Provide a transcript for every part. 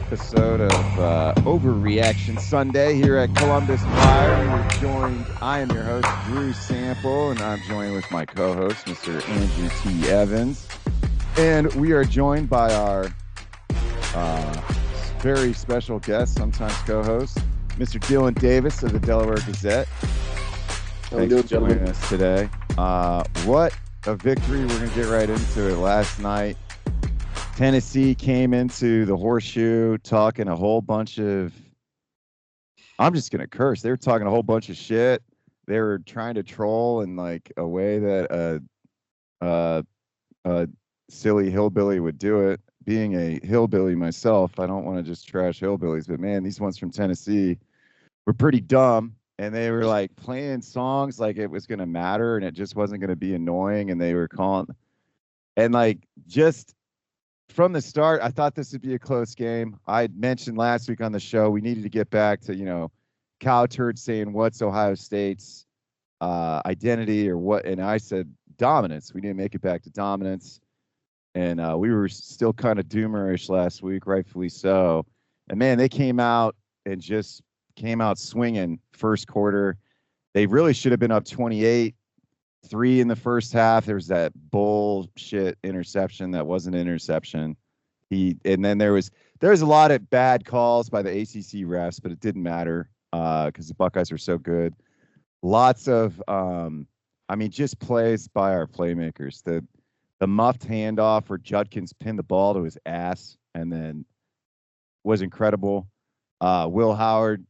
Episode of Overreaction Sunday here at Columbus Fire. I am your host, Drew Sample, and I'm joined with my co-host, Mr. Andrew T. Evans. And we are joined by our very special guest, sometimes co-host, Mr. Dillon Davis of the Delaware Gazette. Thanks for joining us today. What a victory. We're going to get right into it. Last night, Tennessee came into the Horseshoe talking a whole bunch of, I'm just going to curse. They were talking a whole bunch of shit. They were trying to troll in like a way that a silly hillbilly would do it. Being a hillbilly myself, I don't want to just trash hillbillies, but man, these ones from Tennessee were pretty dumb. And they were like playing songs like it was going to matter and it just wasn't going to be annoying. And they were calling, and like just from the start, I thought this would be a close game. I mentioned last week on the show we needed to get back to, Cow Turd saying what's Ohio State's identity or what, and I said dominance. We didn't make it back to dominance, and we were still kind of doomerish last week, rightfully so. And man, they came out swinging first quarter. They really should have been up 28-3 in the first half. There was that bullshit interception that wasn't an interception. And then there was a lot of bad calls by the ACC refs, but it didn't matter because the Buckeyes were so good. Lots of, just plays by our playmakers. The muffed handoff where Judkins pinned the ball to his ass and then was incredible. Will Howard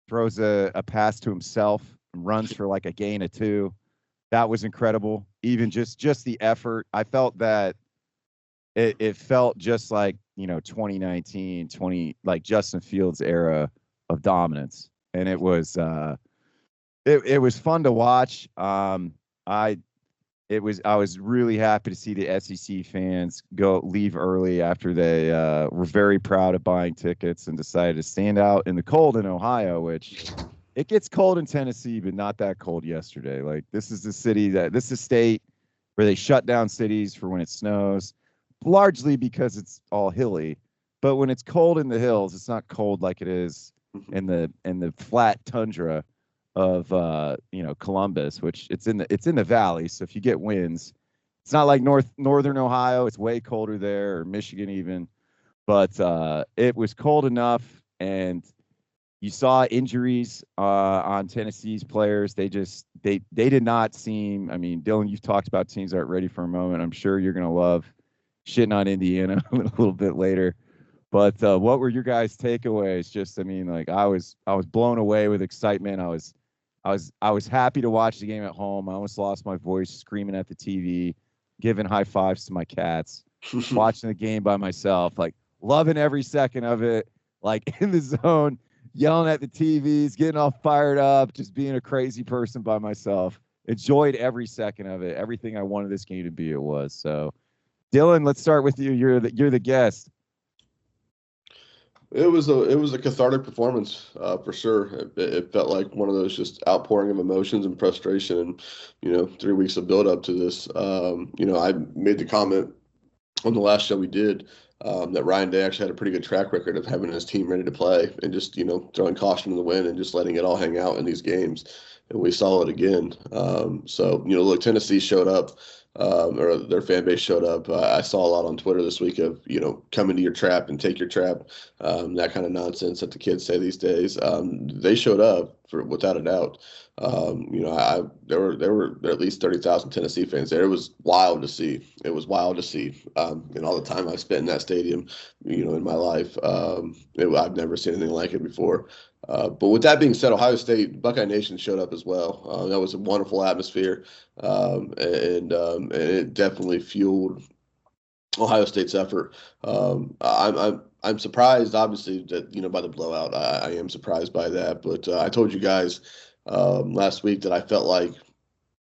throws a pass to himself and runs for like a gain of 2. That was incredible. Even just the effort. I felt that it felt just like, 2019, like Justin Fields era of dominance. And it was it was fun to watch. I was really happy to see the SEC fans leave early after they were very proud of buying tickets and decided to stand out in the cold in Ohio, which it gets cold in Tennessee, but not that cold yesterday. Like this is a state where they shut down cities for when it snows, largely because it's all hilly. But when it's cold in the hills, it's not cold like it is in the flat tundra of Columbus, which it's in the valley. So if you get winds, it's not like northern Ohio. It's way colder there, or Michigan even. But it was cold enough, and you saw injuries on Tennessee's players. They did not seem. I mean, Dillon, you've talked about teams that aren't ready for a moment. I'm sure you're gonna love shitting on Indiana a little bit later. But what were your guys' takeaways? I was blown away with excitement. I was happy to watch the game at home. I almost lost my voice screaming at the TV, giving high fives to my cats, watching the game by myself, like loving every second of it, like in the zone, yelling at the TVs, getting all fired up, just being a crazy person by myself. Enjoyed every second of it. Everything I wanted this game to be, it was. So, Dillon, let's start with you. You're the guest. It was a cathartic performance for sure. It felt like one of those just outpouring of emotions and frustration, and 3 weeks of build up to this. I made the comment on the last show we did that Ryan Day actually had a pretty good track record of having his team ready to play and just throwing caution to the wind and just letting it all hang out in these games, and we saw it again. Look, Tennessee showed up. Or their fan base showed up. I saw a lot on Twitter this week of, come into your trap and take your trap, that kind of nonsense that the kids say these days. They showed up without a doubt. There were at least 30,000 Tennessee fans there. It was wild to see. And all the time I've spent in that stadium, in my life, I've never seen anything like it before. But with that being said, Ohio State, Buckeye Nation showed up as well. That was a wonderful atmosphere, and it definitely fueled Ohio State's effort. I'm surprised, obviously, that by the blowout. I am surprised by that. But I told you guys last week that I felt like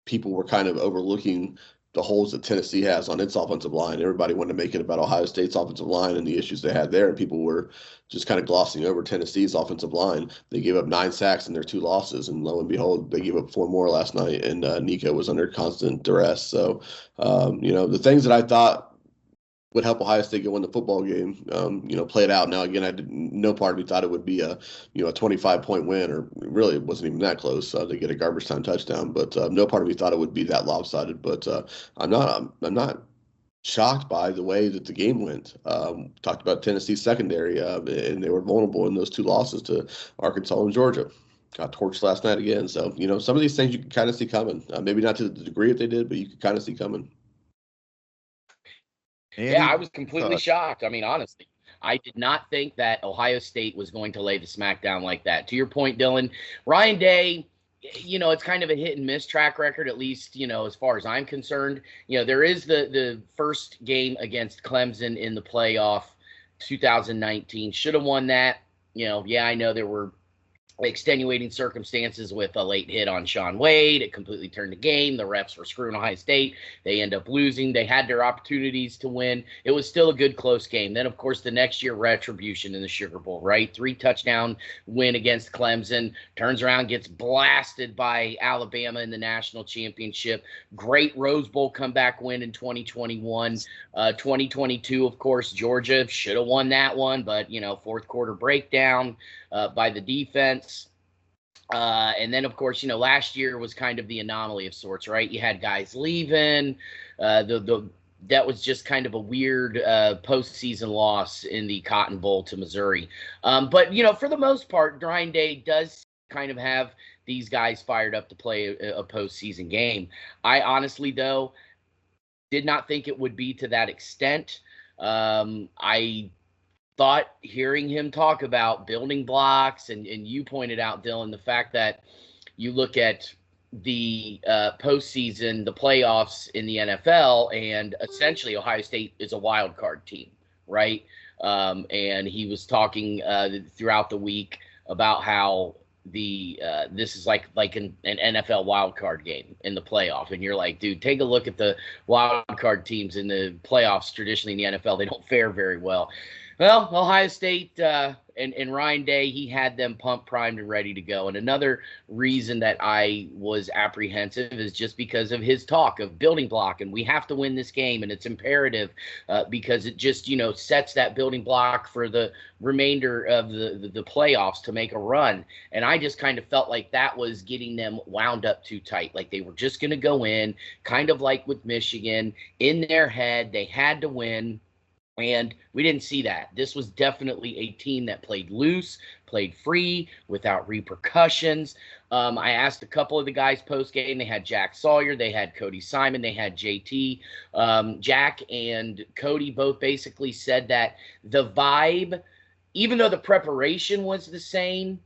people were kind of overlooking the holes that Tennessee has on its offensive line. Everybody wanted to make it about Ohio State's offensive line and the issues they had there, and people were just kind of glossing over Tennessee's offensive line. They gave up 9 sacks in their 2 losses, and lo and behold, they gave up 4 more last night, and Nico was under constant duress. So, the things that I thought would help Ohio State go win the football game, play it out. Now, again, no part of me thought it would be a 25-point win, or really it wasn't even that close to get a garbage time touchdown. But no part of me thought it would be that lopsided. But I'm not shocked by the way that the game went. Talked about Tennessee's secondary, and they were vulnerable in those two losses to Arkansas and Georgia. Got torched last night again. So, some of these things you can kind of see coming. Maybe not to the degree that they did, but you can kind of see coming. Andy, yeah, I was completely shocked. I mean, honestly, I did not think that Ohio State was going to lay the smackdown like that. To your point, Dillon, Ryan Day, it's kind of a hit and miss track record, at least, as far as I'm concerned. There is the first game against Clemson in the playoff 2019. Should have won that. Yeah, I know there were extenuating circumstances with a late hit on Sean Wade. It completely turned the game. The refs were screwing Ohio State. They end up losing. They had their opportunities to win. It was still a good close game. Then, of course, the next year, retribution in the Sugar Bowl, right? 3-touchdown win against Clemson. Turns around, gets blasted by Alabama in the national championship. Great Rose Bowl comeback win in 2021. 2022, of course, Georgia should have won that one, but, fourth quarter breakdown by the defense. And then, of course, last year was kind of the anomaly of sorts, right? You had guys leaving. That was just kind of a weird postseason loss in the Cotton Bowl to Missouri. But, for the most part, Ryan Day does kind of have these guys fired up to play a postseason game. I honestly, though, did not think it would be to that extent. I thought hearing him talk about building blocks, and you pointed out, Dillon, the fact that you look at the postseason, the playoffs in the NFL, and essentially Ohio State is a wild card team, right? And he was talking throughout the week about how this is like an NFL wild card game in the playoff, and you're like, dude, take a look at the wild card teams in the playoffs. Traditionally in the NFL, they don't fare very well. Well, Ohio State and Ryan Day, he had them pumped, primed, and ready to go. And another reason that I was apprehensive is just because of his talk of building block, and we have to win this game, and it's imperative because it just, sets that building block for the remainder of the playoffs to make a run. And I just kind of felt like that was getting them wound up too tight. Like they were just going to go in, kind of like with Michigan, in their head, they had to win. And we didn't see that. This was definitely a team that played loose, played free, without repercussions. I asked a couple of the guys post-game. They had Jack Sawyer. They had Cody Simon. They had JT. Jack and Cody both basically said that the vibe, even though the preparation was the same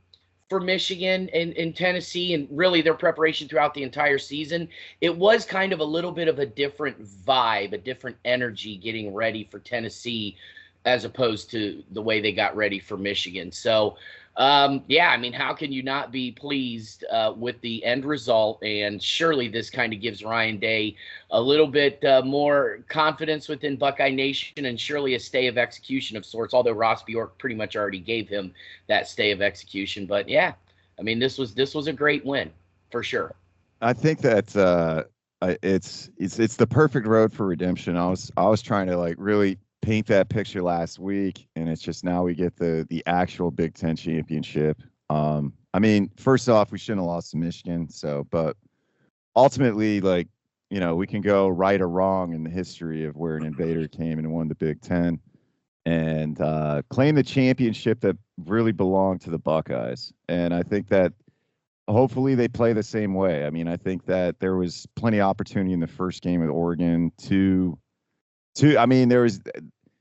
for Michigan and Tennessee, and really their preparation throughout the entire season, it was kind of a little bit of a different vibe, a different energy getting ready for Tennessee as opposed to the way they got ready for Michigan. So, how can you not be pleased with the end result? And surely this kind of gives Ryan Day a little bit more confidence within Buckeye Nation, and surely a stay of execution of sorts, although Ross Bjork pretty much already gave him that stay of execution. But yeah, this was a great win for sure. I think that it's the perfect road for redemption. I was trying to really paint that picture last week, and it's just now we get the actual Big Ten championship. First off, we shouldn't have lost to Michigan. But ultimately, we can go right or wrong in the history of where an invader came and won the Big Ten and claim the championship that really belonged to the Buckeyes. And I think that hopefully they play the same way. I think that there was plenty of opportunity in the first game with Oregon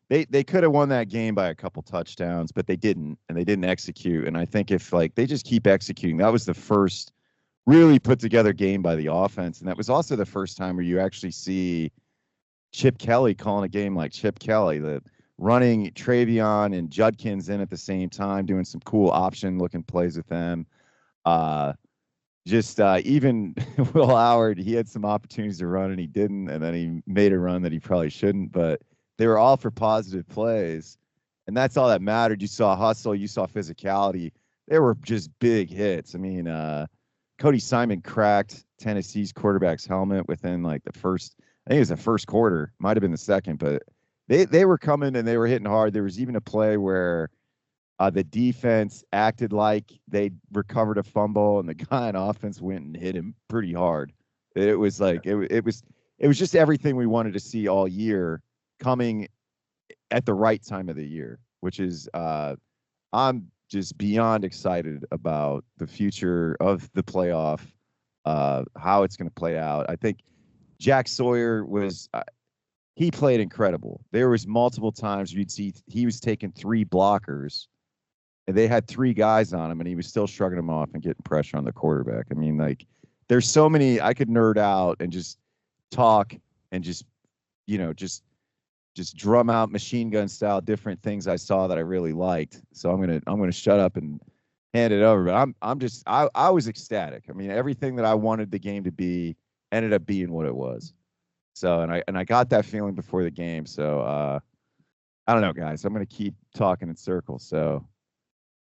they could have won that game by a couple touchdowns, but they didn't, and they didn't execute. And I think if they just keep executing, that was the first really put together game by the offense. And that was also the first time where you actually see Chip Kelly calling a game like Chip Kelly, the running Travion and Judkins in at the same time, doing some cool option looking plays with them. Even Will Howard, he had some opportunities to run and he didn't, and then he made a run that he probably shouldn't, but they were all for positive plays, and that's all that mattered. You saw hustle, you saw physicality. They were just big hits. Cody Simon cracked Tennessee's quarterback's helmet within the first, I think it was the first quarter, might have been the second, but they were coming and they were hitting hard. There was even a play where the defense acted like they recovered a fumble, and the guy on offense went and hit him pretty hard. It was like it was just everything we wanted to see all year coming at the right time of the year, which is I'm just beyond excited about the future of the playoff, how it's going to play out. I think Jack Sawyer was he played incredible. There was multiple times you'd see he was taking 3 blockers and they had 3 guys on him and he was still shrugging them off and getting pressure on the quarterback. I mean, like there's so many I could nerd out and just talk and just, you know, just drum out machine gun style different things I saw that I really liked. So I'm gonna shut up and hand it over. But I was ecstatic. I mean, everything that I wanted the game to be ended up being what it was. So and I got that feeling before the game. So I don't know, guys. I'm gonna keep talking in circles. So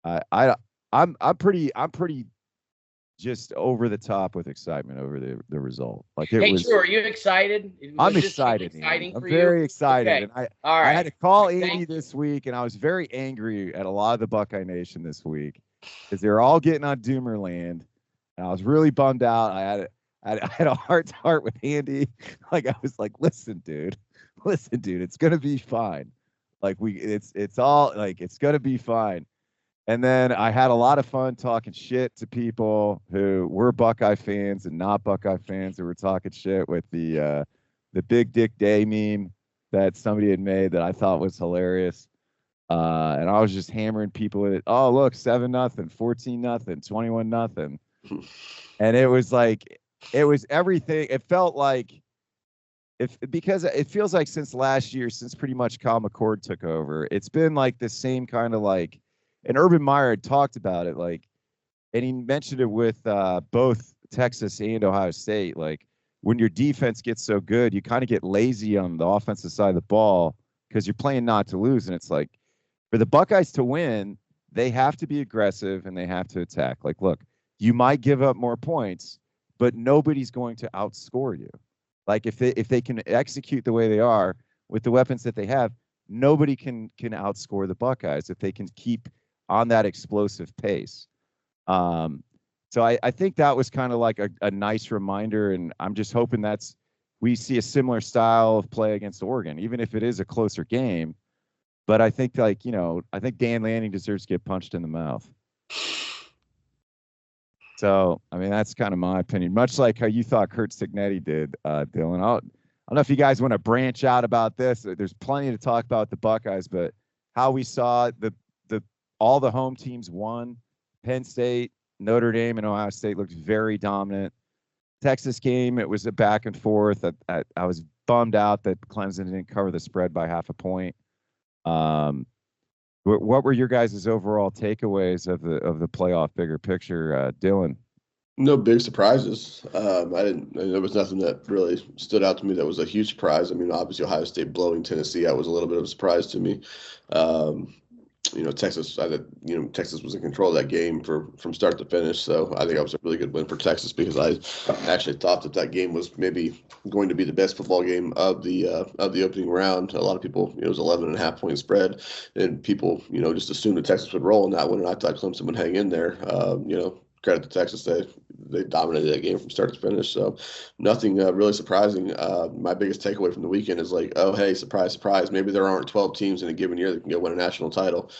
I'm pretty just over the top with excitement over the result. Like it was. Drew, are you excited? I'm excited. I'm very excited. Okay. And I had to call Andy this week, and I was very angry at a lot of the Buckeye Nation this week because they're all getting on Doomerland, and I was really bummed out. I had a heart to heart with Andy. Like I was like, listen, dude, it's gonna be fine. Like it's all like it's gonna be fine. And then I had a lot of fun talking shit to people who were Buckeye fans and not Buckeye fans who were talking shit with the Big Dick Day meme that somebody had made that I thought was hilarious. And I was just hammering people with it. Oh, look, 7-0, 14-0, 21-0. And it was like, it was everything. It felt like because it feels like since last year, since pretty much Kyle McCord took over, it's been like the same kind of like, and Urban Meyer had talked about it, like, and he mentioned it with both Texas and Ohio State. Like, when your defense gets so good, you kind of get lazy on the offensive side of the ball because you're playing not to lose. And it's like, for the Buckeyes to win, they have to be aggressive and they have to attack. Like, look, you might give up more points, but nobody's going to outscore you. Like, if they can execute the way they are with the weapons that they have, nobody can outscore the Buckeyes if they can keep on that explosive pace. So I think that was kind of like a nice reminder, and I'm just hoping we see a similar style of play against Oregon, even if it is a closer game. But I think I think Dan Lanning deserves to get punched in the mouth. So, I mean, that's kind of my opinion, much like how you thought Curt Cignetti did, Dylan. I don't know if you guys want to branch out about this. There's plenty to talk about the Buckeyes, but how we saw all the home teams won. Penn State, Notre Dame, and Ohio State looked very dominant. Texas game, it was a back and forth. I was bummed out that Clemson didn't cover the spread by half a point. What were your guys' overall takeaways of the playoff bigger picture, Dylan? No big surprises. There was nothing that really stood out to me that was a huge surprise. I mean, obviously Ohio State blowing Tennessee out was a little bit of a surprise to me. Texas was in control of that game from start to finish. So I think that was a really good win for Texas because I actually thought that game was maybe going to be the best football game of the opening round. A lot of people, it was 11.5 point spread, and people, just assumed that Texas would roll in that one. And I thought Clemson would hang in there. Credit to Texas, they dominated that game from start to finish. So nothing really surprising. My biggest takeaway from the weekend is like, oh, hey, surprise, surprise. Maybe there aren't 12 teams in a given year that can go win a national title.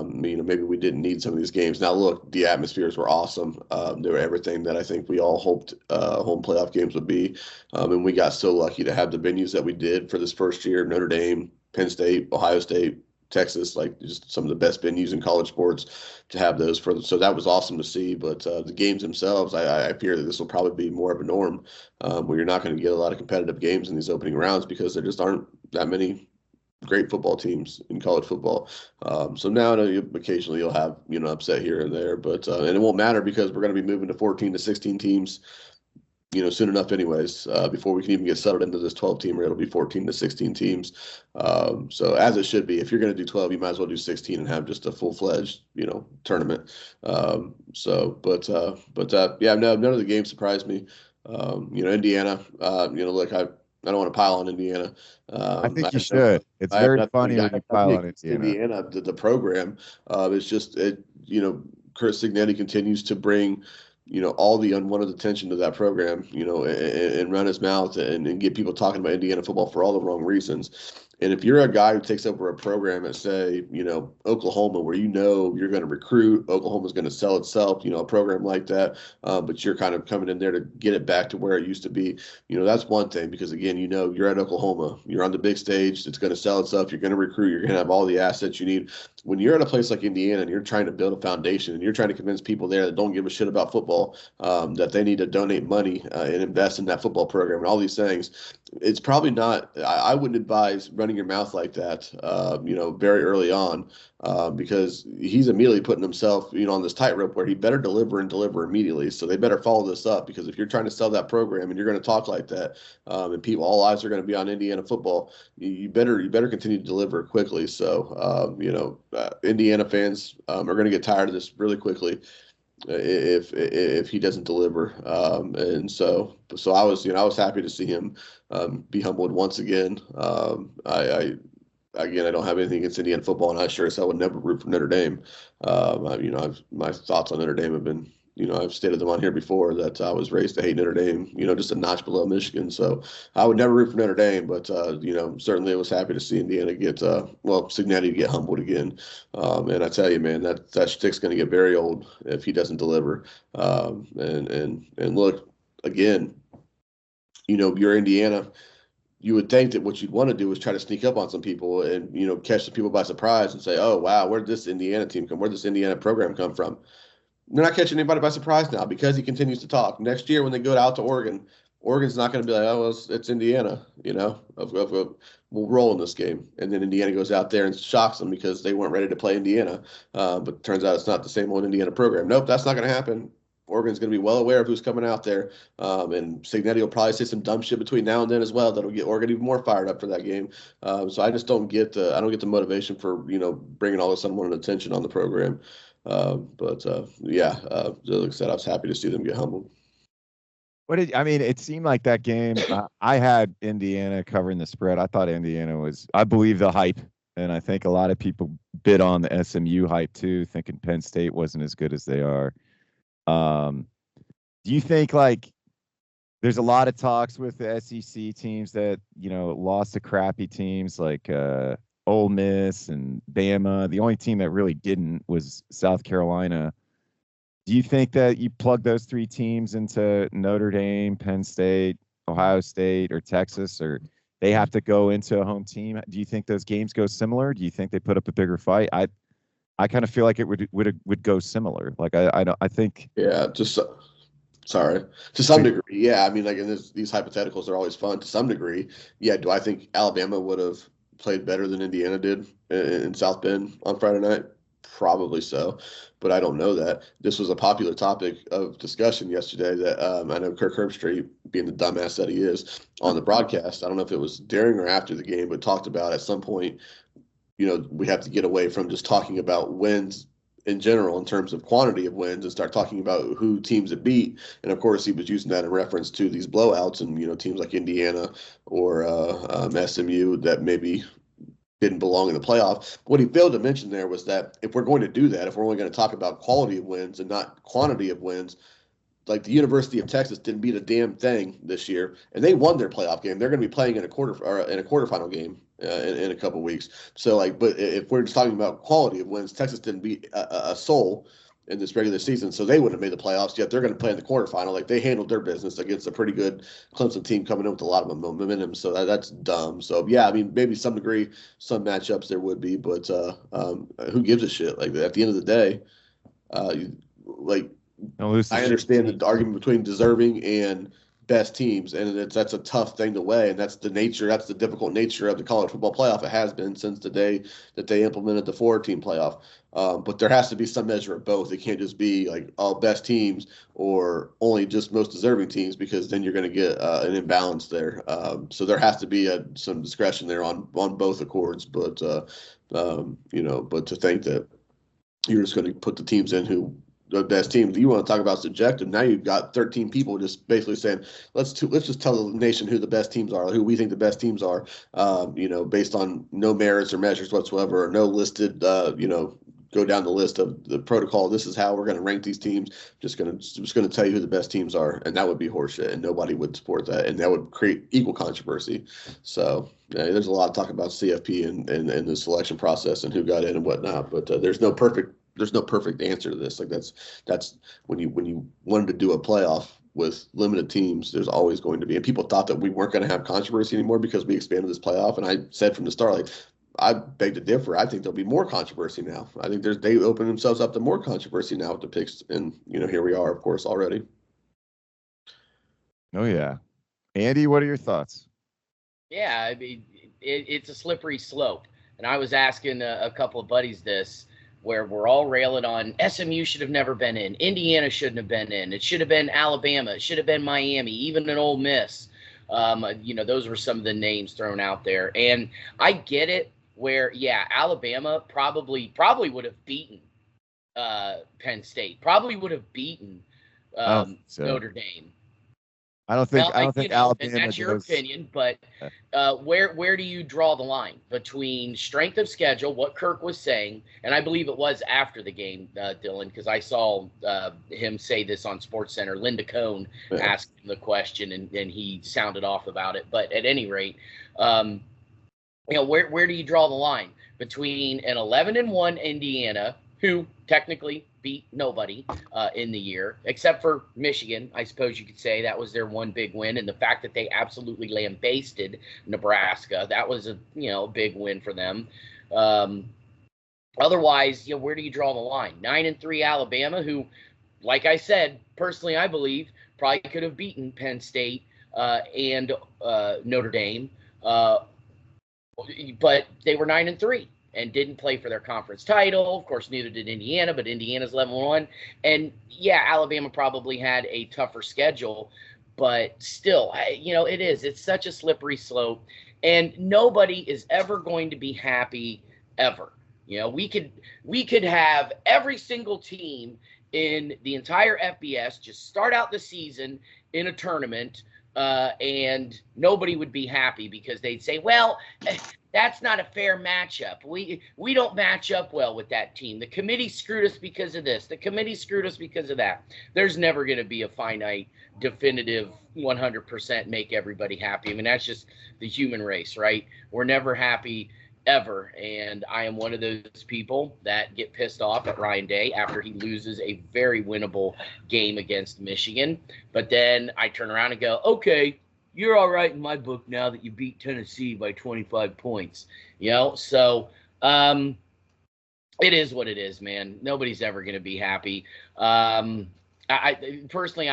Maybe we didn't need some of these games. Now, look, the atmospheres were awesome. They were everything that I think we all hoped home playoff games would be. And we got so lucky to have the venues that we did for this first year: Notre Dame, Penn State, Ohio State, Texas, like just some of the best venues in college sports to have those so that was awesome to see. But the games themselves, I fear that this will probably be more of a norm where you're not going to get a lot of competitive games in these opening rounds because there just aren't that many great football teams in college football. So now occasionally you'll have, upset here and there, but and it won't matter because we're going to be moving to 14 to 16 teams soon enough anyways, before we can even get settled into this 12-teamer. It'll be 14 to 16 teams. So as it should be, if you're going to do 12, you might as well do 16 and have just a full-fledged, tournament. Yeah, none of the games surprised me. Indiana, look, don't want to pile on Indiana. I think you should. It's very funny when you pile on Indiana. The program. It's just Chris Signetti continues to bring all the unwanted attention to that program, and run his mouth and get people talking about Indiana football for all the wrong reasons. And if you're a guy who takes over a program at, say, Oklahoma, where you're going to recruit, Oklahoma's going to sell itself, a program like that, but you're kind of coming in there to get it back to where it used to be, that's one thing, because, again, you're at Oklahoma, you're on the big stage, it's going to sell itself, you're going to recruit, you're going to have all the assets you need. When you're at a place like Indiana and you're trying to build a foundation and you're trying to convince people there that don't give a shit about football, that they need to donate money and invest in that football program and all these things, it's probably not. I wouldn't advise running your mouth like that, very early on, because he's immediately putting himself, on this tightrope where he better deliver and deliver immediately. So they better follow this up, because if you're trying to sell that program and you're going to talk like that, and all eyes are going to be on Indiana football, you better continue to deliver quickly. So, Indiana fans are going to get tired of this really quickly if he doesn't deliver. And so I was happy to see him be humbled once again. I don't have anything against Indiana football, and I sure as hell would never root for Notre Dame. My thoughts on Notre Dame have been, I've stated them on here before, that I was raised to hate Notre Dame, just a notch below Michigan. So I would never root for Notre Dame, but, certainly I was happy to see Indiana get, Signetti get humbled again. And I tell you, man, that shtick's going to get very old if he doesn't deliver. And look, again, you're Indiana. You would think that what you'd want to do is try to sneak up on some people and, catch the people by surprise and say, oh, wow, where'd this Indiana team come? Where'd this Indiana program come from? They're not catching anybody by surprise now, because he continues to talk. Next year when they go out to Oregon, Oregon's not going to be like, oh, well, it's Indiana, we'll roll in this game. And then Indiana goes out there and shocks them because they weren't ready to play Indiana. But turns out it's not the same old Indiana program. Nope, that's not going to happen. Oregon's going to be well aware of who's coming out there. And Signetti will probably say some dumb shit between now and then as well that'll get Oregon even more fired up for that game. So I just don't get the motivation for, bringing all this unwanted attention on the program. Like I said, I was happy to see them get humbled. It seemed like that game, I had Indiana covering the spread. I thought I believe the hype. And I think a lot of people bid on the SMU hype too, thinking Penn State wasn't as good as they are. Do you think there's a lot of talks with the SEC teams that, lost to crappy teams like Ole Miss and Bama? The only team that really didn't was South Carolina. Do you think that you plug those three teams into Notre Dame, Penn State, Ohio State, or Texas, or they have to go into a home team? Do you think those games go similar? Do you think they put up a bigger fight? I kind of feel like it would go similar. I think. Yeah, sorry. To some degree, yeah. In these hypotheticals are always fun. To some degree, yeah. Do I think Alabama would have played better than Indiana did in South Bend on Friday night? Probably so, but I don't know that. This was a popular topic of discussion yesterday that I know Kirk Herbstreit, being the dumbass that he is, on the broadcast, I don't know if it was during or after the game, but talked about at some point, we have to get away from just talking about wins in general in terms of quantity of wins and start talking about who teams have beat. And of course, he was using that in reference to these blowouts and, teams like Indiana or SMU that maybe didn't belong in the playoff. What he failed to mention there was that if we're going to do that, if we're only going to talk about quality of wins and not quantity of wins, like the University of Texas didn't beat a damn thing this year, and they won their playoff game. They're going to be playing in a quarterfinal game in a couple of weeks. So, but if we're just talking about quality of wins, Texas didn't beat a soul in this regular season, so they wouldn't have made the playoffs. Yet they're going to play in the quarterfinal. Like, they handled their business against a pretty good Clemson team coming in with a lot of momentum. So that's dumb. So yeah, maybe some degree, some matchups there would be, but who gives a shit? Like, at the end of the day, I understand the argument between deserving and best teams, and that's a tough thing to weigh, and that's the difficult nature of the college football playoff. It has been since the day that they implemented the 4-team playoff. But there has to be some measure of both. It can't just be like all best teams or only just most deserving teams, because then you're going to get an imbalance there. So there has to be some discretion there on both accords. But but to think that you're just going to put the teams in who the best teams. You want to talk about subjective. Now you've got 13 people just basically saying, let's just tell the nation who the best teams are, who we think the best teams are, based on no merits or measures whatsoever, or no listed, go down the list of the protocol. This is how we're going to rank these teams. Just going to tell you who the best teams are, and that would be horseshit, and nobody would support that, and that would create equal controversy. So there's a lot of talk about CFP and the selection process and who got in and whatnot, but there's no perfect answer to this. Like that's when you wanted to do a playoff with limited teams, there's always going to be, and people thought that we weren't going to have controversy anymore because we expanded this playoff. And I said from the start, like, I beg to differ. I think there'll be more controversy now. I think they open themselves up to more controversy now with the picks, and here we are, of course, already. Oh yeah, Andy, what are your thoughts? Yeah, I mean, it's a slippery slope, and I was asking a couple of buddies this, where we're all railing on SMU should have never been in, Indiana shouldn't have been in, it should have been Alabama, it should have been Miami, even an Ole Miss. Those were some of the names thrown out there, and I get it. Where, yeah, Alabama probably would have beaten Penn State, probably would have beaten Notre Dame. I don't think Alabama. And that's your opinion, but where do you draw the line between strength of schedule, what Kirk was saying, and I believe it was after the game, Dillon, because I saw him say this on SportsCenter. Linda Cohn asked him the question, and he sounded off about it. But at any rate, where do you draw the line between an 11-1 Indiana, who technically beat nobody in the year, except for Michigan, I suppose you could say that was their one big win, and the fact that they absolutely lambasted Nebraska, that was a big win for them. Otherwise, where do you draw the line? 9-3 Alabama, who, like I said, personally, I believe probably could have beaten Penn State and Notre Dame. But they were 9-3 and didn't play for their conference title. Of course, neither did Indiana, but Indiana's 11-1. And yeah, Alabama probably had a tougher schedule, but still, it's such a slippery slope, and nobody is ever going to be happy ever. We could have every single team in the entire FBS just start out the season in a tournament, and nobody would be happy because they'd say, well, that's not a fair matchup. We don't match up well with that team. The committee screwed us because of this. The committee screwed us because of that. There's never going to be a finite, definitive, 100% make everybody happy. I mean, that's just the human race, right? We're never happy ever, and I am one of those people that get pissed off at Ryan Day after he loses a very winnable game against Michigan. But then I turn around and go, okay, you're all right in my book now that you beat Tennessee by 25 points. So it is what it is, man. Nobody's ever going to be happy. I personally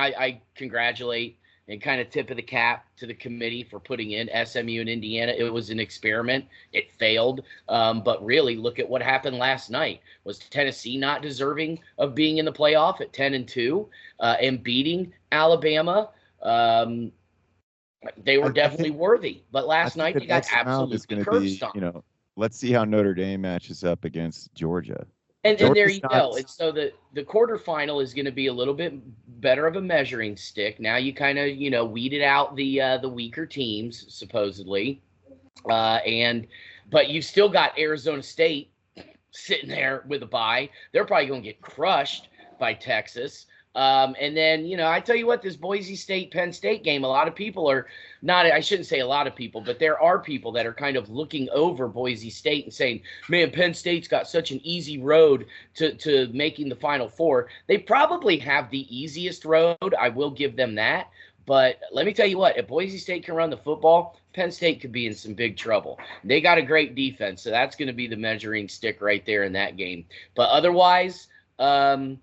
congratulate and kind of tip of the cap to the committee for putting in SMU and Indiana. It was an experiment. It failed. But really, look at what happened last night. Was Tennessee not deserving of being in the playoff at 10-2 and beating Alabama? They were definitely worthy. But last night, they got absolutely cursed on. Let's see how Notre Dame matches up against Georgia. And there you go. And so the quarterfinal is going to be a little bit better of a measuring stick. Now you kind of, weeded out the weaker teams, supposedly. But you've still got Arizona State sitting there with a bye. They're probably going to get crushed by Texas. And then, I tell you what, this Boise State, Penn State game, a lot of people are not, I shouldn't say a lot of people, but there are people that are kind of looking over Boise State and saying, man, Penn State's got such an easy road to making the Final Four. They probably have the easiest road. I will give them that. But let me tell you what, if Boise State can run the football, Penn State could be in some big trouble. They got a great defense, so that's going to be the measuring stick right there in that game. But otherwise, it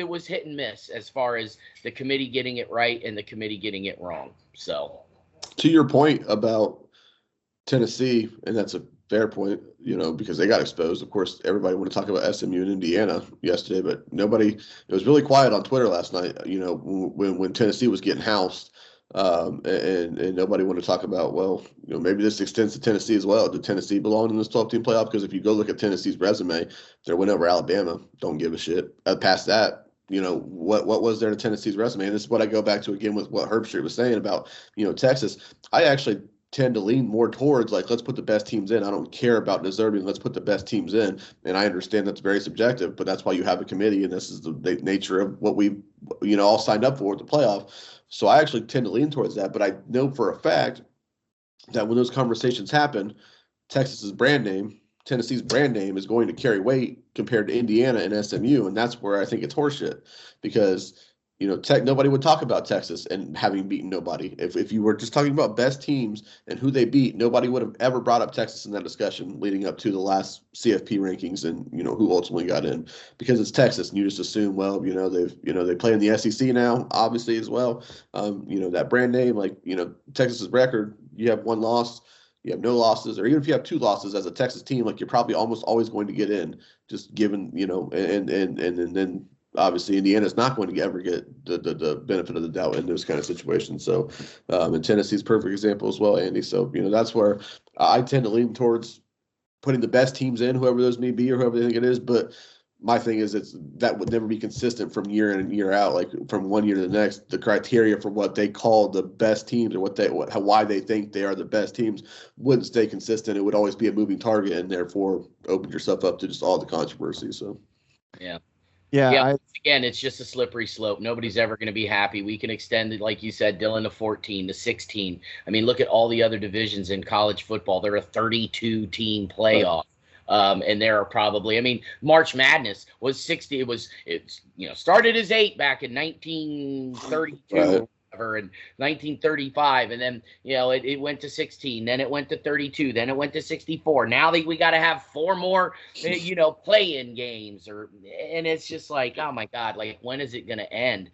was hit and miss as far as the committee getting it right and the committee getting it wrong. So, to your point about Tennessee, and that's a fair point, because they got exposed. Of course, everybody wanted to talk about SMU and Indiana yesterday, but nobody. It was really quiet on Twitter last night. When Tennessee was getting housed, And nobody want to talk about, well, maybe this extends to Tennessee as well. Did Tennessee belong in this 12-team playoff? Because if you go look at Tennessee's resume, their win over Alabama, don't give a shit. Past that, what was there to Tennessee's resume? And this is what I go back to again with what Herbstreit was saying about, Texas. I actually tend to lean more towards like, let's put the best teams in. I don't care about deserving. Let's put the best teams in. And I understand that's very subjective, but that's why you have a committee, and this is the nature of what we, all signed up for with the playoff. So I actually tend to lean towards that, but I know for a fact that when those conversations happen, Texas's brand name, Tennessee's brand name is going to carry weight compared to Indiana and SMU, and that's where I think it's horseshit because nobody would talk about Texas and having beaten nobody. If you were just talking about best teams and who they beat, nobody would have ever brought up Texas in that discussion leading up to the last CFP rankings and who ultimately got in, because it's Texas and you just assume, well, they play in the SEC now, obviously as well. That brand name, like Texas's record, you have one loss, you have no losses, or even if you have two losses as a Texas team, like you're probably almost always going to get in, just given and then. Obviously, Indiana's not going to ever get the benefit of the doubt in those kind of situations. So, and Tennessee's perfect example as well, Andy. So, that's where I tend to lean towards putting the best teams in, whoever those may be or whoever they think it is. But my thing is that would never be consistent from year in and year out, like from one year to the next. The criteria for what they call the best teams or why they think they are the best teams wouldn't stay consistent. It would always be a moving target, and therefore open yourself up to just all the controversy. So, yeah. Yeah. Again, it's just a slippery slope. Nobody's ever going to be happy. We can extend it, like you said, Dillon, to 14, to 16. I mean, look at all the other divisions in college football. They're a 32-team playoff. And there are probably, March Madness was 60. It's started as 8 back in 1932. Right. Or in 1935, and then it went to 16, then it went to 32, then it went to 64. Now we got to have 4 more play-in games, and it's just like, oh my god, like when is it going to end?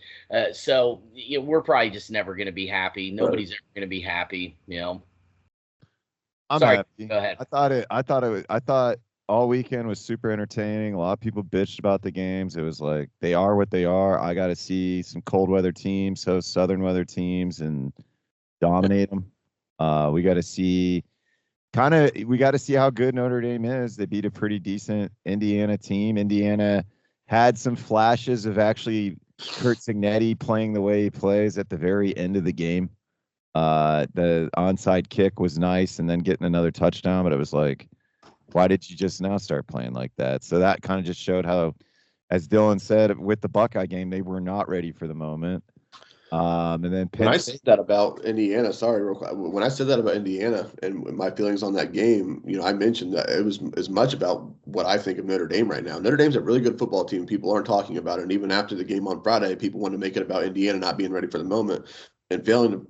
So we're probably just never going to be happy. Nobody's ever going to be happy. I'm Sorry, happy. go ahead. I thought all weekend was super entertaining. A lot of people bitched about the games. It was like, they are what they are. I got to see some cold weather teams host southern weather teams and dominate them. We got to see how good Notre Dame is. They beat a pretty decent Indiana team. Indiana had some flashes of actually Kurt Signetti playing the way he plays at the very end of the game. The onside kick was nice, and then getting another touchdown, but it was like, why did you just now start playing like that? So that kind of just showed how, as Dillon said, with the Buckeye game, they were not ready for the moment. And then when I said that about Indiana, real quick. When I said that about Indiana and my feelings on that game, I mentioned that it was as much about what I think of Notre Dame right now. Notre Dame's a really good football team. People aren't talking about it. And even after the game on Friday, people want to make it about Indiana not being ready for the moment and failing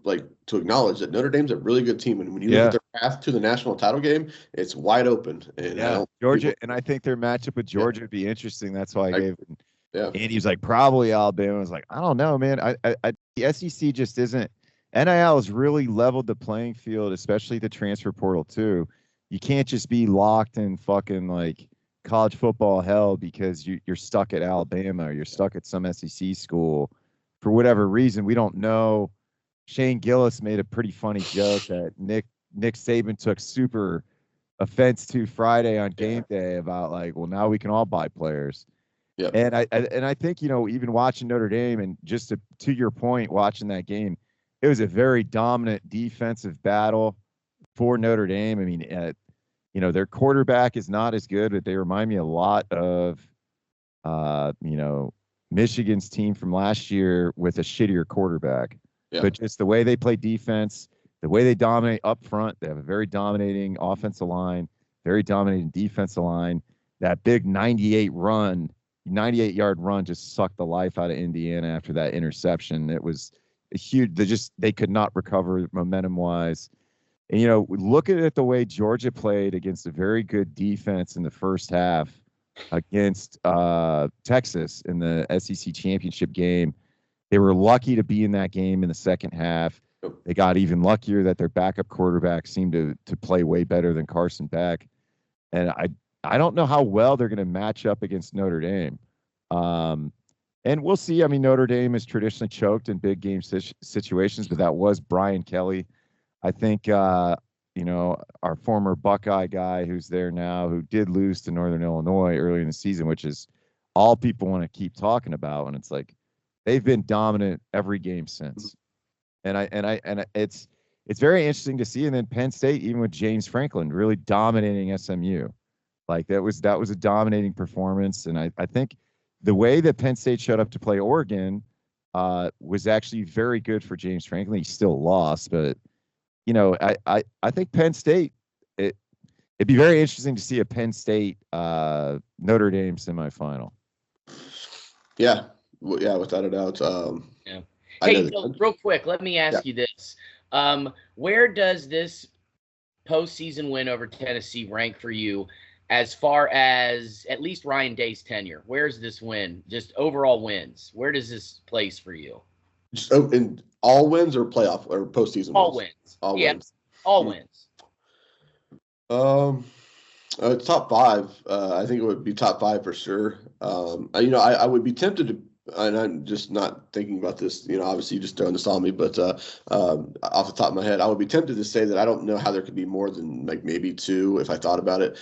to acknowledge that Notre Dame's a really good team. And when you look at their path to the national title game, it's wide open. And Georgia, and I think their matchup with Georgia would be interesting. That's why I gave it. Yeah. And he was like, probably Alabama. I was like, I don't know, man. The SEC just isn't. NIL has really leveled the playing field, especially the transfer portal too. You can't just be locked in fucking like college football hell because you're stuck at Alabama or you're stuck at some SEC school for whatever reason. We don't know. Shane Gillis made a pretty funny joke that Nick Saban took super offense to Friday on game day about like, well, now we can all buy players. Yeah. And I think, even watching Notre Dame and just to your point, watching that game, it was a very dominant defensive battle for Notre Dame. I mean, their quarterback is not as good, but they remind me a lot of, Michigan's team from last year with a shittier quarterback. Yeah. But just the way they play defense, the way they dominate up front, they have a very dominating offensive line, very dominating defensive line. That big 98-yard run just sucked the life out of Indiana after that interception. It was a huge. They could not recover momentum-wise. And, looking at the way Georgia played against a very good defense in the first half against Texas in the SEC championship game, they were lucky to be in that game in the second half. They got even luckier that their backup quarterback seemed to play way better than Carson Beck. And I don't know how well they're going to match up against Notre Dame. And we'll see. I mean, Notre Dame has traditionally choked in big game situations, but that was Brian Kelly. I think, our former Buckeye guy who's there now, who did lose to Northern Illinois early in the season, which is all people want to keep talking about. And it's like they've been dominant every game since. And it's very interesting to see. And then Penn State, even with James Franklin, really dominating SMU. Like that was a dominating performance. And I think the way that Penn State showed up to play Oregon was actually very good for James Franklin. He still lost, but I think Penn State. It'd be very interesting to see a Penn State Notre Dame semifinal. Yeah, without a doubt. Yeah. Hey, so real quick, let me ask you this: where does this postseason win over Tennessee rank for you, as far as at least Ryan Day's tenure? Where's this win? Just overall wins. Where does this place for you? Just in all wins or playoff or postseason wins? All wins. All wins. All wins. Top five. I think it would be top five for sure. I would be tempted to, and I'm just not thinking about this, obviously you just throwing this on me, but off the top of my head, I would be tempted to say that I don't know how there could be more than like maybe two, if I thought about it,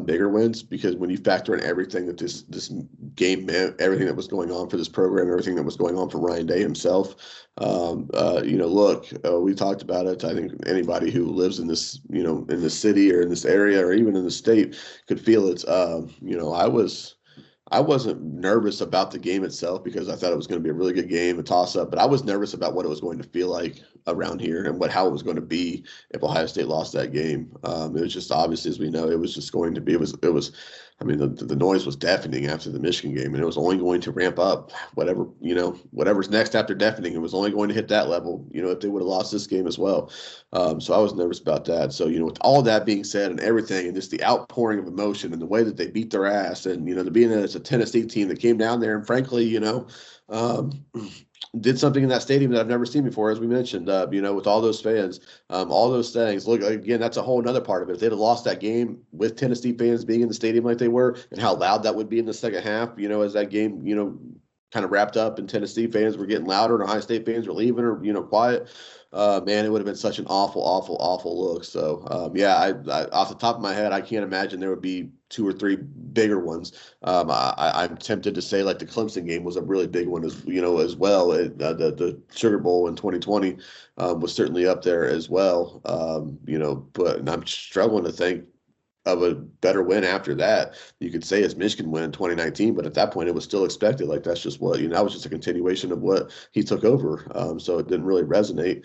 bigger wins, because when you factor in everything that this game meant, everything that was going on for this program, everything that was going on for Ryan Day himself, we talked about it. I think anybody who lives in this, in this city or in this area or even in the state could feel it. I wasn't nervous about the game itself because I thought it was going to be a really good game, a toss-up, but I was nervous about what it was going to feel like around here and how it was going to be if Ohio State lost that game. It was just obviously, as we know, it was just going to be, the noise was deafening after the Michigan game, and it was only going to ramp up whatever's next after deafening. It was only going to hit that level, if they would have lost this game as well. So I was nervous about that. So, with all that being said and everything, and just the outpouring of emotion and the way that they beat their ass, and, to being that it's a Tennessee team that came down there and frankly, did something in that stadium that I've never seen before, as we mentioned, with all those fans, all those things. Look, again, that's a whole nother part of it. If they'd have lost that game with Tennessee fans being in the stadium like they were, and how loud that would be in the second half, as that game, kind of wrapped up and Tennessee fans were getting louder and Ohio State fans were leaving or, quiet, man, it would have been such an awful, awful, awful look. So, I off the top of my head, I can't imagine there would be two or three bigger ones. I'm tempted to say like the Clemson game was a really big one as well. The Sugar Bowl in 2020 was certainly up there as well. But I'm struggling to think of a better win after that. You could say it's Michigan win in 2019, but at that point it was still expected. Like that's just what, that was just a continuation of what he took over. So it didn't really resonate,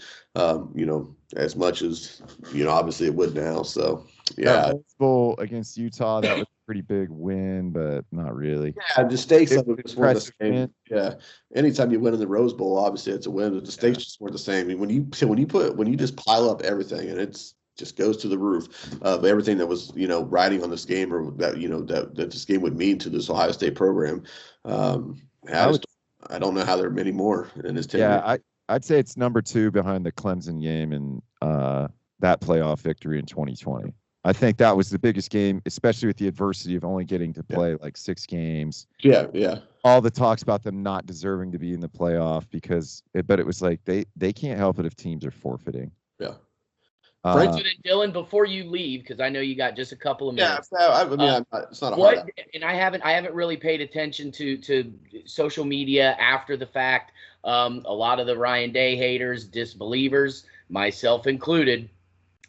as much as, obviously it would now. So yeah. Bowl against Utah, that was a pretty big win, but not really. Yeah, the stakes of it just weren't the same. Win. Yeah. Anytime you win in the Rose Bowl, obviously it's a win, but the stakes just weren't the same. I mean, when you just pile up everything and it's just goes to the roof of everything that was, riding on this game, or that, that this game would mean to this Ohio State program. I don't know how there are many more in his tenure. Yeah, I'd say it's number 2 behind the Clemson game and that playoff victory in 2020. I think that was the biggest game, especially with the adversity of only getting to play like 6 games. Yeah. All the talks about them not deserving to be in the playoff but it was like they can't help it if teams are forfeiting. Yeah. Dillon, before you leave, because I know you got just a couple of minutes. Yeah, it's not a hard. And I haven't really paid attention to social media after the fact. A lot of the Ryan Day haters, disbelievers, myself included.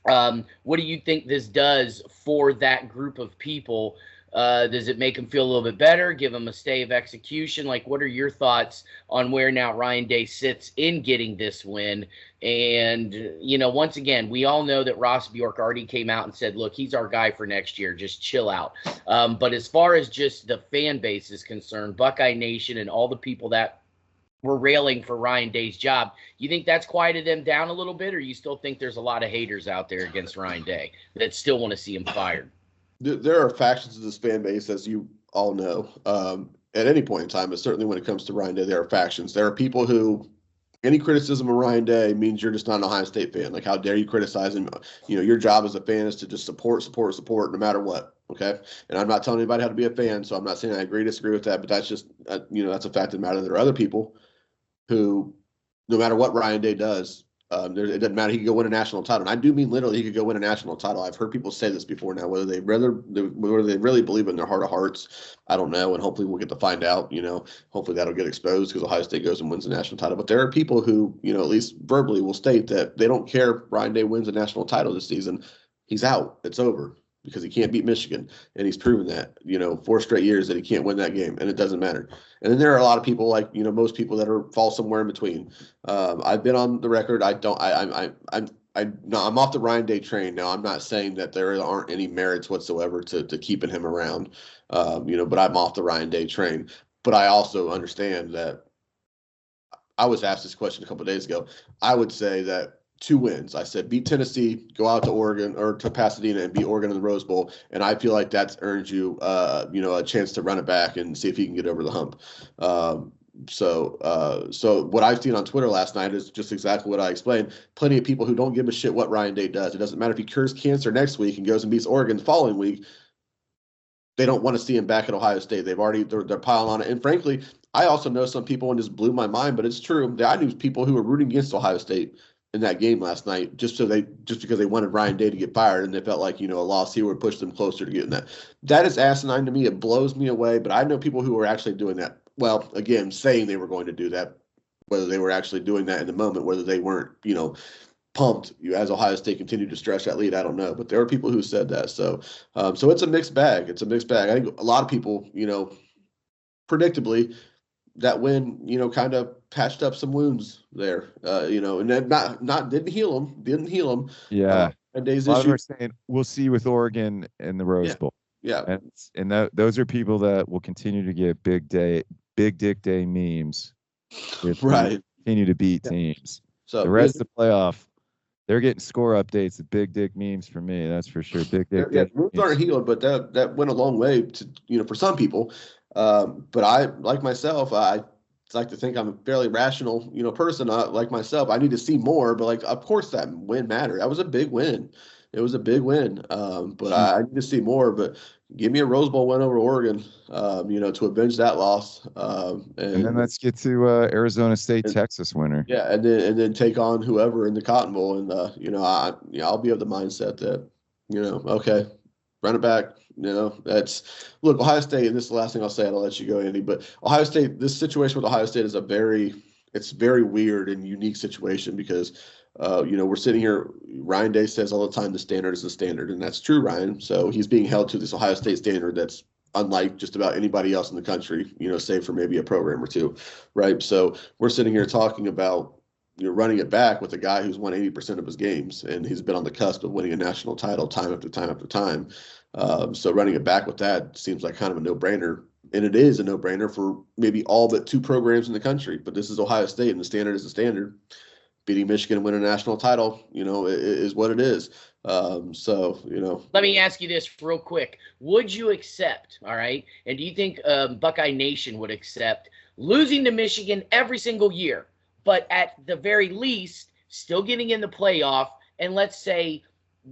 What do you think this does for that group of people? Does it make them feel a little bit better, give them a stay of execution? Like, what are your thoughts on where now Ryan Day sits in getting this win? And, once again, we all know that Ross Bjork already came out and said, look, he's our guy for next year. Just chill out. But as far as just the fan base is concerned, Buckeye Nation and all the people that were railing for Ryan Day's job, you think that's quieted them down a little bit, or you still think there's a lot of haters out there against Ryan Day that still want to see him fired? There are factions of this fan base, as you all know, at any point in time, but certainly when it comes to Ryan Day, there are factions. There are people who any criticism of Ryan Day means you're just not an Ohio State fan. Like, how dare you criticize him? Your job as a fan is to just support no matter what. Okay. And I'm not telling anybody how to be a fan, so I'm not saying I agree, disagree with that, but that's just, that's a fact of the matter. There are other people who, no matter what Ryan Day does, it doesn't matter. He could go win a national title. And I do mean literally he could go win a national title. I've heard people say this before now, whether they really believe it in their heart of hearts, I don't know. And hopefully we'll get to find out, hopefully that'll get exposed because Ohio State goes and wins the national title. But there are people who, at least verbally will state that they don't care if Ryan Day wins a national title this season. He's out. It's over because he can't beat Michigan. And he's proven that, 4 straight years that he can't win that game. And it doesn't matter. And then there are a lot of people like, most people that fall somewhere in between. I've been on the record. I'm off the Ryan Day train now. I'm not saying that there aren't any merits whatsoever to keeping him around, but I'm off the Ryan Day train. But I also understand that I was asked this question a couple of days ago. I would say that 2 wins. I said beat Tennessee, go out to Oregon or to Pasadena and beat Oregon in the Rose Bowl, and I feel like that's earned you, a chance to run it back and see if he can get over the hump. So what I've seen on Twitter last night is just exactly what I explained. Plenty of people who don't give a shit what Ryan Day does. It doesn't matter if he cures cancer next week and goes and beats Oregon the following week. They don't want to see him back at Ohio State. They're piling on it. And frankly, I also know some people, and this blew my mind, but it's true. I knew people who were rooting against Ohio State in that game last night, just because they wanted Ryan Day to get fired, and they felt like, a loss here would push them closer to getting that. That is asinine to me. It blows me away, but I know people who are actually doing that. Well, again, saying they were going to do that, whether they were actually doing that in the moment, whether they weren't, pumped as Ohio State continued to stretch that lead, I don't know. But there are people who said that. So it's a mixed bag. It's a mixed bag. I think a lot of people, predictably, that win, kind of patched up some wounds there, and then didn't heal them. Yeah. And Day's A lot of them issue. are saying we'll see with Oregon in the Rose Bowl. Yeah. And those are people that will continue to get Big Dick Day memes. If right. we continue to beat teams. So the rest of the playoff, they're getting score updates of Big Dick memes for me. That's for sure. Big Dick. Wounds aren't healed, but that went a long way to, for some people. But I, like myself, I like to think I'm a fairly rational, person. Like myself, I need to see more. But of course, that win mattered. That was a big win. It was a big win. But I need to see more. But give me a Rose Bowl win over Oregon, to avenge that loss. And then let's get to Arizona State, Texas winner. Yeah, and then take on whoever in the Cotton Bowl, and I'll be of the mindset that, okay, run it back. Look, Ohio State, and this is the last thing I'll say, and I'll let you go, Andy, but Ohio State, this situation with Ohio State is it's very weird and unique situation because, we're sitting here, Ryan Day says all the time, the standard is the standard, and that's true, Ryan. So he's being held to this Ohio State standard that's unlike just about anybody else in the country, save for maybe a program or two, right? So we're sitting here talking about, running it back with a guy who's won 80% of his games, and he's been on the cusp of winning a national title time after time after time. So running it back with that seems like kind of a no-brainer, and it is a no-brainer for maybe all but 2 programs in the country. But this is Ohio State, and the standard is the standard. Beating Michigan and winning a national title, is what it is. Let me ask you this real quick. Would you accept, all right, and do you think Buckeye Nation would accept losing to Michigan every single year, but at the very least still getting in the playoff and let's say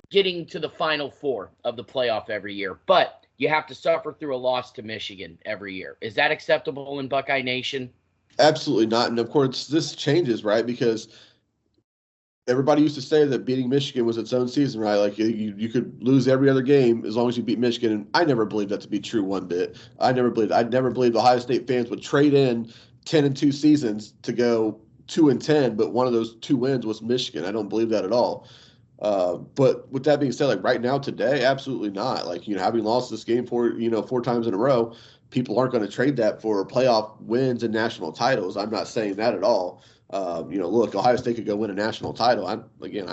getting to the Final Four of the playoff every year, but you have to suffer through a loss to Michigan every year? Is that acceptable in Buckeye Nation? Absolutely not. And of course, this changes, right? Because everybody used to say that beating Michigan was its own season, right? Like you could lose every other game as long as you beat Michigan. And I never believed that to be true one bit. I'd never believed Ohio State fans would trade in 10-2 seasons to go 2-10, but one of those 2 wins was Michigan. I don't believe that at all. But with that being said, like right now, today, absolutely not. Like, having lost this game 4 times in a row, people aren't going to trade that for playoff wins and national titles. I'm not saying that at all. Look, Ohio State could go win a national title. I'm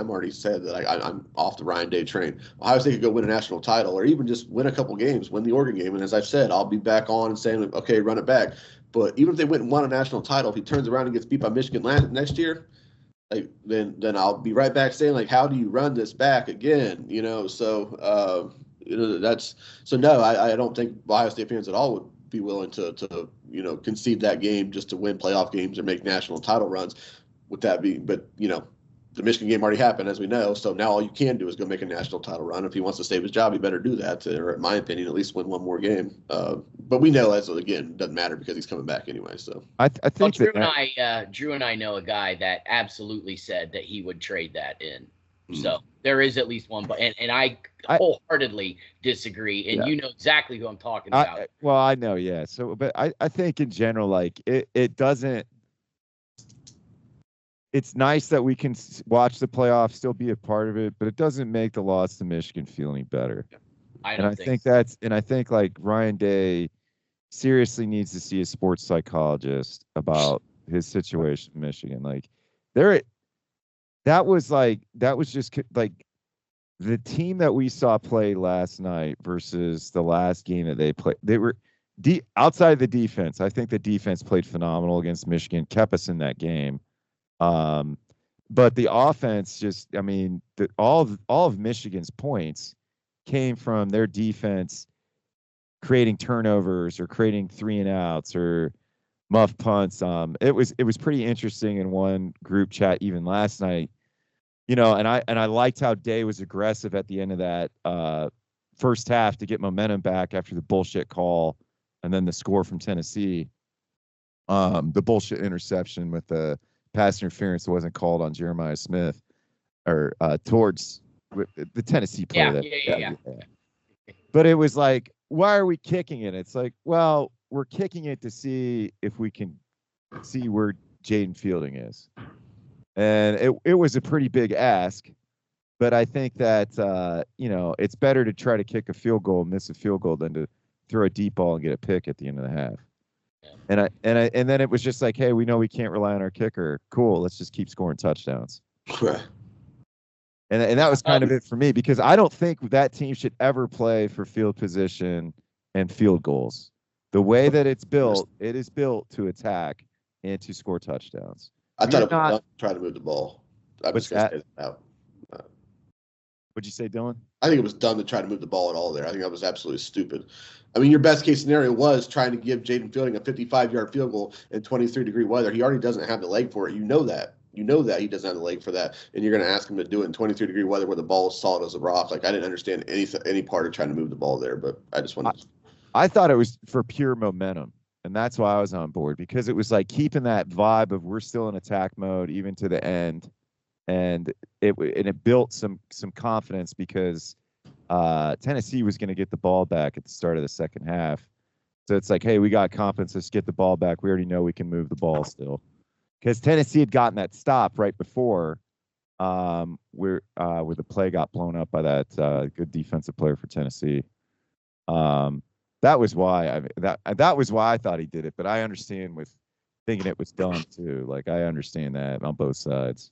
already said that I'm off the Ryan Day train. Ohio State could go win a national title, or even just win a couple games, win the Oregon game. And as I've said, I'll be back on and saying, okay, run it back. But even if they went and won a national title, if he turns around and gets beat by Michigan next year, then I'll be right back saying, how do you run this back again? So no, I don't think Ohio State fans at all would be willing to concede that game just to win playoff games or make national title runs. With that being, but the Michigan game already happened, as we know. So now all you can do is go make a national title run. If he wants to save his job, he better do that, or in my opinion, at least win one more game. But we know, as again, it doesn't matter because he's coming back anyway. So I think Drew and I know a guy that absolutely said that he would trade that in. So there is at least one, but and I wholeheartedly disagree, and you know exactly who I'm talking about. Well, I know, yeah. So, but I think in general, like it doesn't. It's nice that we can watch the playoffs, still be a part of it, but it doesn't make the loss to Michigan feel any better. I think like Ryan Day seriously needs to see a sports psychologist about his situation in Michigan. Like that was just like the team that we saw play last night versus the last game that they played. They were outside the defense. I think the defense played phenomenal against Michigan, kept us in that game. But the offense just, I mean, all of Michigan's points came from their defense creating turnovers or creating 3-and-outs or muff punts. It was pretty interesting in one group chat even last night, you know, and I liked how Day was aggressive at the end of that first half to get momentum back after the bullshit call and then the score from Tennessee. The bullshit interception with the pass interference that wasn't called on Jeremiah Smith or towards the Tennessee player. Yeah. But it was like, why are we kicking it? It's like, well, we're kicking it to see if we can see where Jaden Fielding is. And it was a pretty big ask, but I think that, you know, it's better to try to kick a field goal and miss a field goal than to throw a deep ball and get a pick at the end of the half. And then it was just like, hey, we know we can't rely on our kicker. Cool, let's just keep scoring touchdowns. And that was kind of it for me, because I don't think that team should ever play for field position and field goals. The way that it's built, it is built to attack and to score touchdowns. I thought it was trying to move the ball. What'd you say, Dylan? I think it was dumb to try to move the ball at all there. I think that was absolutely stupid. I mean, your best case scenario was trying to give Jaden Fielding a 55-yard field goal in 23-degree weather. He already doesn't have the leg for it. You know that. You know that he doesn't have the leg for that, and you're going to ask him to do it in 23-degree weather where the ball is solid as a rock. Like, I didn't understand any part of trying to move the ball there, but I just wanted to. I thought it was for pure momentum, and that's why I was on board, because it was like keeping that vibe of we're still in attack mode even to the end, and it built some confidence because Tennessee was going to get the ball back at the start of the second half. So it's like, hey, we got confidence. Let's get the ball back. We already know we can move the ball still. Because Tennessee had gotten that stop right before where the play got blown up by that good defensive player for Tennessee. That was why that was why I thought he did it. But I understand with thinking it was dumb too. Like, I understand that on both sides.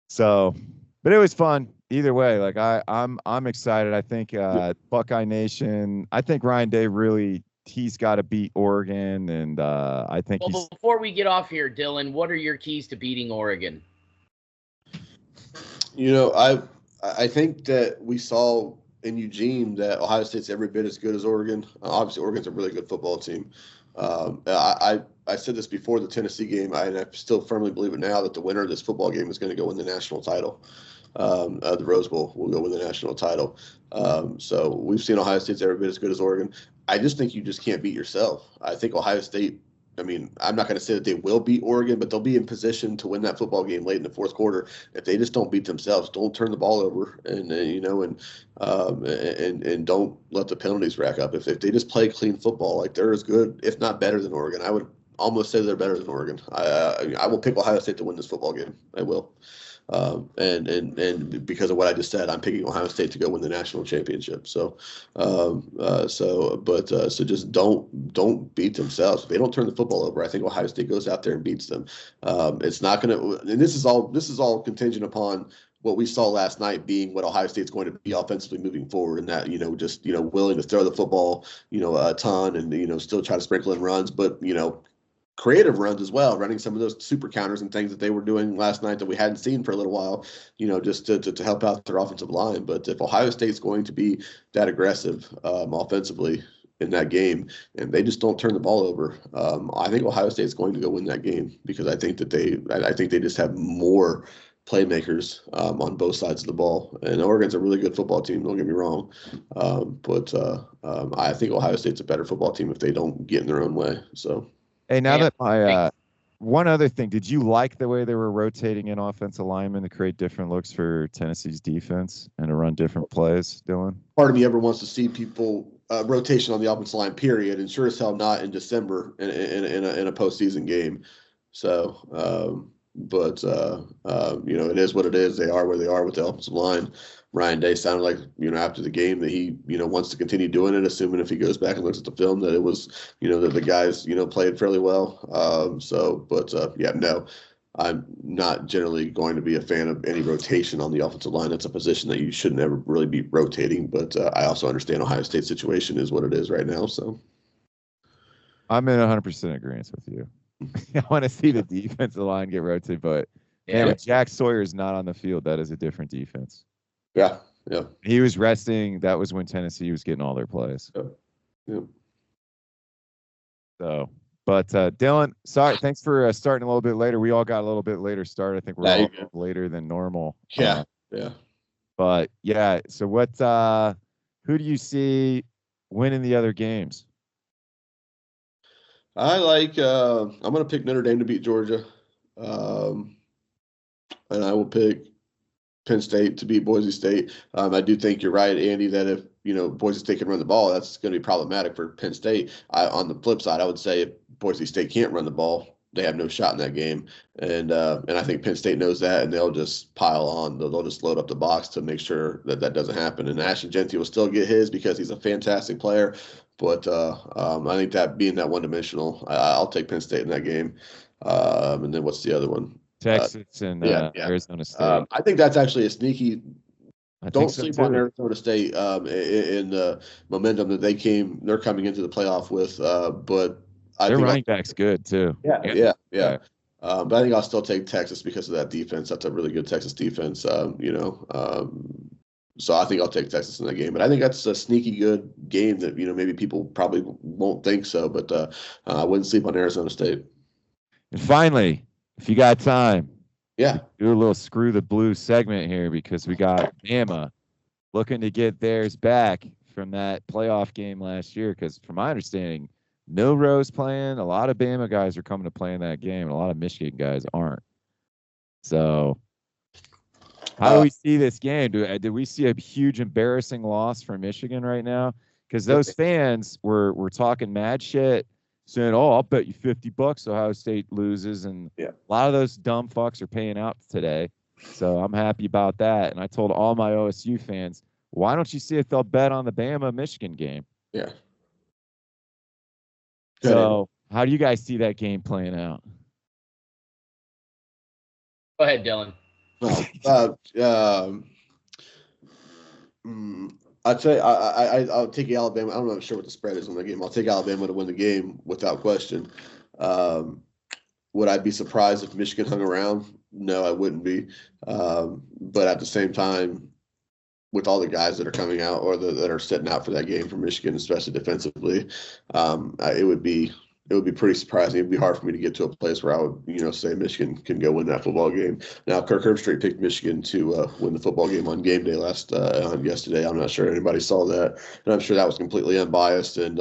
So, but it was fun either way. Like, I'm excited. I think Buckeye Nation. I think Ryan Day really. He's got to beat Oregon, and I think. Well, before we get off here, Dylan, what are your keys to beating Oregon? You know, I think that we saw in Eugene that Ohio State's every bit as good as Oregon. Obviously, Oregon's a really good football team. I said this before the Tennessee game, and I still firmly believe it now, that the winner of this football game is going to go win the national title. The Rose Bowl will go win the national title. So we've seen Ohio State's every bit as good as Oregon. I just think you just can't beat yourself. I think Ohio State, I mean, I'm not going to say that they will beat Oregon, but they'll be in position to win that football game late in the fourth quarter if they just don't beat themselves, don't turn the ball over, and don't let the penalties rack up. If they just play clean football, like, they're as good, if not better than Oregon. I would almost say they're better than Oregon. I will pick Ohio State to win this football game. I will. And because of what I just said, I'm picking Ohio State to go win the national championship. So just don't beat themselves. If they don't turn the football over, I think Ohio State goes out there and beats them. It's not going to, and this is all contingent upon what we saw last night being what Ohio State's going to be offensively moving forward, and that, willing to throw the football, a ton, and, still try to sprinkle in runs, but, creative runs as well, running some of those super counters and things that they were doing last night that we hadn't seen for a little while, just to help out their offensive line. But if Ohio State's going to be that aggressive offensively in that game, and they just don't turn the ball over, I think Ohio State's going to go win that game, because I think they just have more playmakers on both sides of the ball. And Oregon's a really good football team, don't get me wrong. But I think Ohio State's a better football team if they don't get in their own way. So, hey, now that my one other thing, did you like the way they were rotating in offensive linemen to create different looks for Tennessee's defense and to run different plays, Dylan? Part of me ever wants to see people rotation on the offensive line, period, and sure as hell not in December in a postseason game. So, it is what it is. They are where they are with the offensive line. Ryan Day sounded like, after the game that he, wants to continue doing it, assuming if he goes back and looks at the film that it was, that the guys, played fairly well. No, I'm not generally going to be a fan of any rotation on the offensive line. That's a position that you shouldn't ever really be rotating. But I also understand Ohio State's situation is what it is right now. So I'm in 100% agreement with you. I want to see the defensive line get rotated, but when Jack Sawyer is not on the field, that is a different defense. Yeah. He was resting. That was when Tennessee was getting all their plays. Yeah. So, but Dylan, sorry, thanks for starting a little bit later. We all got a little bit later start. I think we're all later than normal. Yeah. But yeah, so what? Who do you see winning the other games? I like. I'm going to pick Notre Dame to beat Georgia, and I will pick Penn State to beat Boise State. I do think you're right, Andy, that if Boise State can run the ball, that's going to be problematic for Penn State. On the flip side, I would say if Boise State can't run the ball, they have no shot in that game. And I think Penn State knows that, and they'll just pile on. They'll just load up the box to make sure that doesn't happen. And Ashton Genty will still get his because he's a fantastic player. But I think that being that one-dimensional, I'll take Penn State in that game. And then what's the other one? Texas and Arizona State. I think that's actually a sneaky. Don't sleep on Arizona State in the momentum that they're coming into the playoff with. But their running back's good too. Yeah. But I think I'll still take Texas because of that defense. That's a really good Texas defense. So I think I'll take Texas in that game. But I think that's a sneaky good game that maybe people probably won't think so. But I wouldn't sleep on Arizona State. And finally, if you got time, do a little screw the blue segment here because we got Bama looking to get theirs back from that playoff game last year. Because from my understanding, Milrose playing, a lot of Bama guys are coming to play in that game, and a lot of Michigan guys aren't. So how do we see this game? Do we see a huge embarrassing loss for Michigan right now? Because those fans were talking mad shit, saying, "Oh, I'll bet you $50 Ohio State loses," and a lot of those dumb fucks are paying out today. So I'm happy about that. And I told all my OSU fans, why don't you see if they'll bet on the Bama-Michigan game? Yeah. So how do you guys see that game playing out? Go ahead, Dylan. I'd say I'll take Alabama. I'm not sure what the spread is on the game. I'll take Alabama to win the game without question. Would I be surprised if Michigan hung around? No, I wouldn't be. But at the same time, with all the guys that are coming out or that are sitting out for that game for Michigan, especially defensively, it would be pretty surprising. It'd be hard for me to get to a place where I would, say Michigan can go win that football game. Now, Kirk Herbstreit picked Michigan to win the football game on game day yesterday. I'm not sure anybody saw that, and I'm sure that was completely unbiased and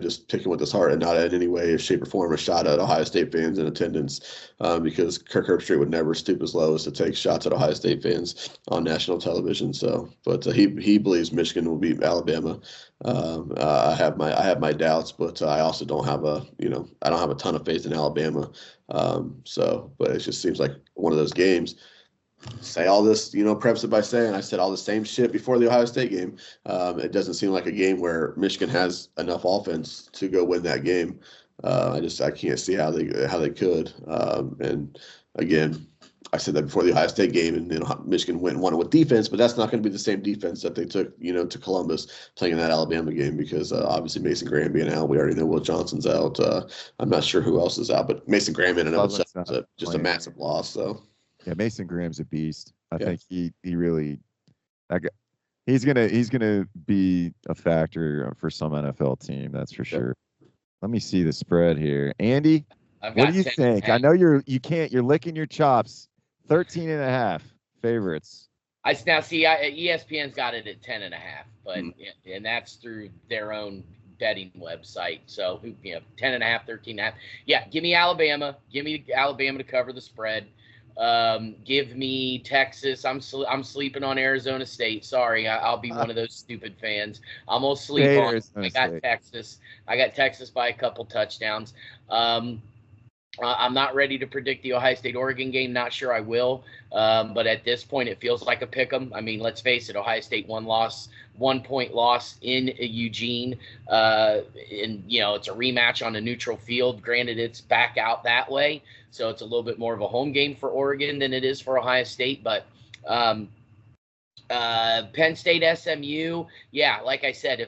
just picking with his heart and not in any way, shape, or form a shot at Ohio State fans in attendance, because Kirk Herbstreit would never stoop as low as to take shots at Ohio State fans on national television. So, but he believes Michigan will beat Alabama. I have my doubts, but I also don't have I don't have a ton of faith in Alabama. But it just seems like one of those games. Say all this, preface it by saying I said all the same shit before the Ohio State game. It doesn't seem like a game where Michigan has enough offense to go win that game. I can't see how they could. And again, I said that before the Ohio State game, and Michigan went and won it with defense, but that's not going to be the same defense that they took, to Columbus playing in that Alabama game because obviously Mason Graham being out, we already know Will Johnson's out. I'm not sure who else is out, but Mason Graham in and of itself is just a massive loss. So yeah, Mason Graham's a beast. I think he really he's gonna be a factor for some NFL team, that's for sure. Let me see the spread here, Andy. What do you think? I know you're licking your chops 13.5 favorites. Now see, ESPN's got it at 10.5, but and that's through their own betting website. So 10.5, 13.5. Yeah, give me Alabama. Give me Alabama to cover the spread. Give me Texas. I'm sleeping on Arizona State. Sorry, I'll be one of those stupid fans. I'm gonna sleep on. I got Texas. I got Texas by a couple touchdowns. I'm not ready to predict the Ohio State-Oregon game. Not sure I will. But at this point, it feels like a pick 'em. I mean, let's face it. Ohio State 1-point loss in Eugene. And, it's a rematch on a neutral field. Granted, it's back out that way. So it's a little bit more of a home game for Oregon than it is for Ohio State. But Penn State, SMU, yeah, like I said,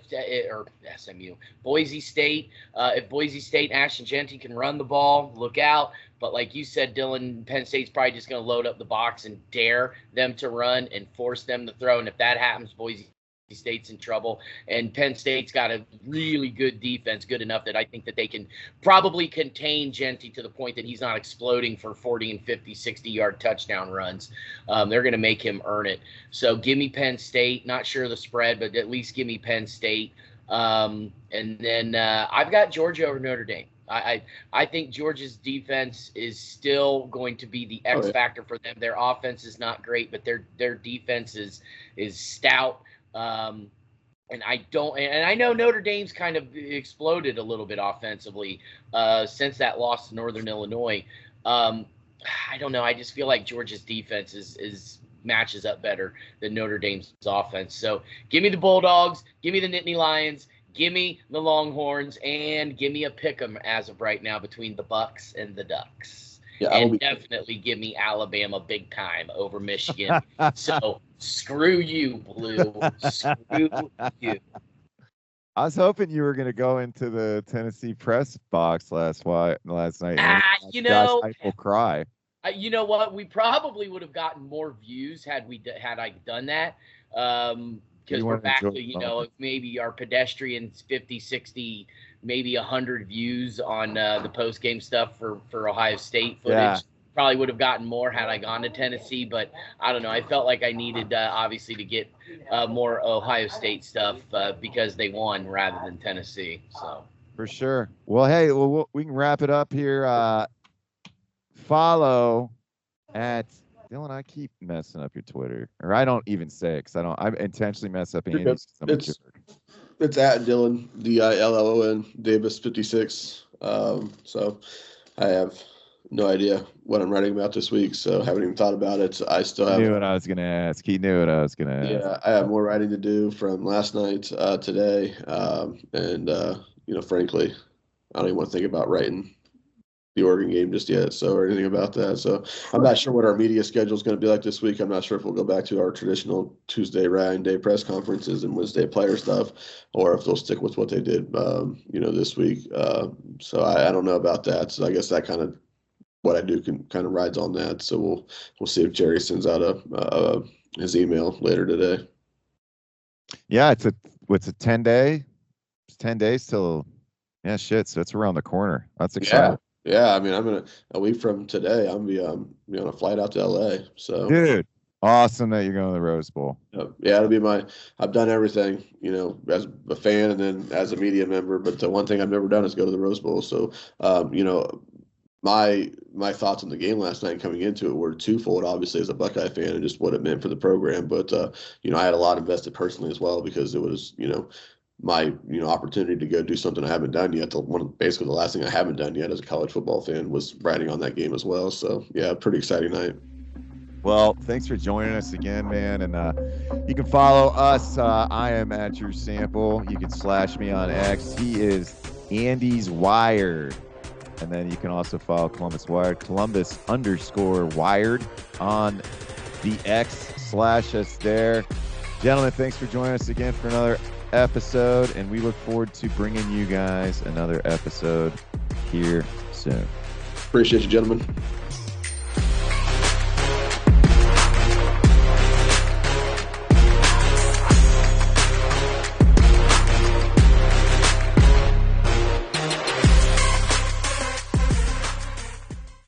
or SMU, Boise State, if Boise State, Ashton Jeanty can run the ball, look out. But like you said, Dylan, Penn State's probably just going to load up the box and dare them to run and force them to throw. And if that happens, Boise State's in trouble. And Penn State's got a really good defense, good enough that I think that they can probably contain Jeanty to the point that he's not exploding for 40 and 50, 60-yard touchdown runs. They're going to make him earn it. So give me Penn State. Not sure the spread, but at least give me Penn State. And then I've got Georgia over Notre Dame. I think Georgia's defense is still going to be the X factor for them. Their offense is not great, but their defense is stout. And I know Notre Dame's kind of exploded a little bit offensively since that loss to Northern Illinois. I don't know. I just feel like Georgia's defense is matches up better than Notre Dame's offense. So give me the Bulldogs, give me the Nittany Lions, give me the Longhorns, and give me a pick 'em as of right now between the Bucks and the Ducks. Yeah, and definitely give me Alabama big time over Michigan. So screw you, Blue. Screw you. I was hoping you were going to go into the Tennessee press box last night. Josh will cry. You know what? We probably would have gotten more views had I done that. Because we're back to, maybe our pedestrians 50, 60, maybe 100 views on the post-game stuff for Ohio State footage. Yeah. Probably would have gotten more had I gone to Tennessee, but I don't know. I felt like I needed, obviously, to get more Ohio State stuff because they won rather than Tennessee. So for sure. Well, hey, we can wrap it up here. Follow at Dylan. I keep messing up your Twitter, or I don't even say it because I intentionally mess up Andy's. It's at Dillon Dillon Davis 56. So I have no idea what I'm writing about this week, so I haven't even thought about it. I still have. Knew what I was gonna ask. He knew what I was gonna ask. Yeah, I have more writing to do from last night, today, and frankly, I don't even want to think about writing the Oregon game just yet, or anything about that. So I'm not sure what our media schedule is going to be like this week. I'm not sure if we'll go back to our traditional Tuesday Ryan Day press conferences and Wednesday player stuff, or if they'll stick with what they did, this week. So I don't know about that. So I guess that kind of what I do kind of rides on that. So we'll see if Jerry sends out his email later today. Yeah, it's a 10-day. It's 10 days till. Yeah, shit. So it's around the corner. That's exciting. Yeah, I mean, a week from today, I'm gonna be on a flight out to LA. So, dude, awesome that you're going to the Rose Bowl. Yeah, it'll be I've done everything, as a fan and then as a media member. But the one thing I've never done is go to the Rose Bowl. So, my thoughts on the game last night coming into it were twofold. Obviously, as a Buckeye fan and just what it meant for the program, but I had a lot invested personally as well because it was my opportunity to go do something I haven't done yet. Basically the last thing I haven't done yet as a college football fan was writing on that game as well. So yeah, pretty exciting night. Well, thanks for joining us again, man. And you can follow us. I am at Drew Sample. You can slash me on X. He is Andy's Wired. And then you can also follow Columbus Wired, Columbus_Wired on the X. Slash us there. Gentlemen, thanks for joining us again for another episode, and we look forward to bringing you guys another episode here soon. Appreciate you, gentlemen.